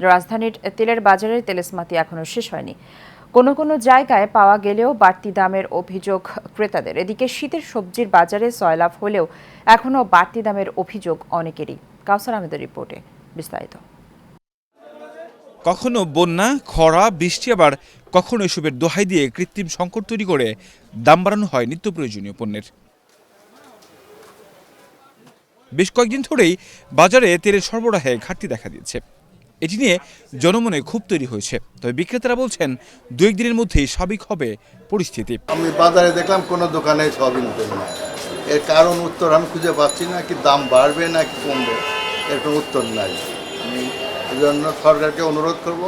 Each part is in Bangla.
রাজধানীর তেলের বাজারের তেলেসমাতি এখনো শেষ হয়নি। কোনো জায়গায় পাওয়া গেলেও বাড়তি দামের অভিযোগ ক্রেতাদের। এদিকে শীতের সবজির বাজারে সয়লাভ হলেও এখনো বাড়তি দামের অভিযোগ অনেকেরই। কাউসার আহমেদের রিপোর্টে বিস্তারিত। কখনো বন্যা, খরা, বৃষ্টি, আবার কখনো এসবের দোহাই দিয়ে কৃত্রিম সংকট তৈরি করে দাম বাড়ানো হয় নিত্য প্রয়োজনীয় পণ্যের। বেশ কয়েকদিন ধরেই বাজারে তেলের সরবরাহে ঘাটতি দেখা দিয়েছে। এটি নিয়ে জনমনে ক্ষোভ তৈরি হয়েছে। তবে বিক্রেতারা বলছেন 2-1 দিনের মধ্যেই স্বাভাবিক হবে পরিস্থিতি। আমি বাজারে দেখলাম কোনো দোকানে সয়াবিন তেল না। এর কারণ উত্তর আমি খুঁজে পাচ্ছি না, কি দাম বাড়বে না কি কমবে এর কোনো উত্তর নাই। আমি এই জন্য সরকারকে অনুরোধ করব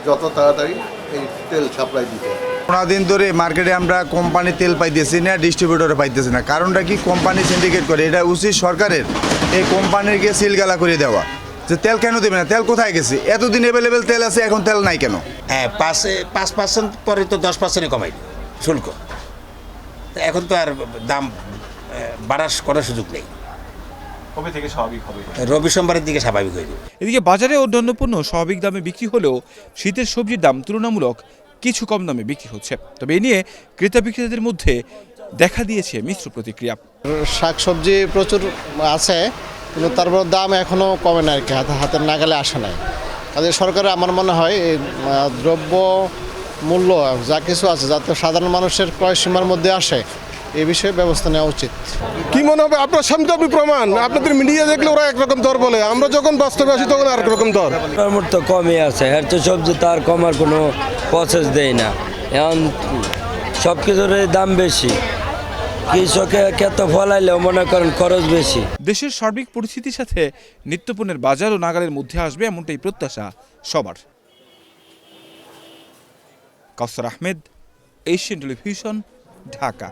যত তাড়াতাড়ি এই তেল সাপ্লাই দিতে। 15 দিন ধরে মার্কেটে আমরা কোম্পানি তেল পাইতেছি না, ডিস্ট্রিবিউটরে পাইতেছি না। কারণটা কি? কোম্পানি সিন্ডিকেট করে। এটা উচিত সরকারের এই কোম্পানিকে সিলগালা করে দেওয়া, যে তেল কেন দেবে না, তেল কোথায় গেছে? এতদিন অ্যাভেলেবেল তেল আছে, এখন তেল নাই কেন? হ্যাঁ, 5% পরে তো 10% কমাই শুল্ক। এখন তো আর দাম বাড়ার করার সুযোগ নেই। কবে থেকে স্বাভাবিক হবে? রবি সোমবারের দিকে স্বাভাবিক হয়ে যাবে। এদিকে বাজারে অন্যান্য পণ্য স্বাভাবিক দামে বিক্রি হলেও শীতের সবজির দাম তুলনামূলক কিছু কম দামে বিক্রি হচ্ছে। তবে এ নিয়ে ক্রেতা বিক্রেতাদের মধ্যে দেখা দিয়েছে মিশ্র প্রতিক্রিয়া। শাকসবজি প্রচুর আছে, কিন্তু তারপর দাম এখনও কমে না আর কি, হাতের নাগালে আসে নাই। কাজে সরকারের আমার মনে হয় এই দ্রব্য মূল্য যা কিছু আছে যাতে সাধারণ মানুষের ক্রয় সীমার মধ্যে আসে, এই বিষয়ে ব্যবস্থা নেওয়া উচিত। কি মনে হবে? আপনার সামনে তো আপনি প্রমাণ, আপনাদের মিডিয়া দেখলে ওরা একরকম দর বলে, আমরা যখন বাস্তবে আসি তখন আর রকম দর। তো কমই আছে, এর তো সবজি তার কমার কোনো প্রসেস দেয় না। এখন সব কিছুর দাম বেশি, কৃষকে ক্ষেত ফলাইলেও মনে করেন খরচ বেশি। দেশের সার্বিক পরিস্থিতির সাথে নিত্যপণ্যের বাজার ও নাগালের মধ্যে আসবে এমনটাই প্রত্যাশা সবার। কাউসার আহমেদ, এশিয়ান টেলিভিশন, ঢাকা।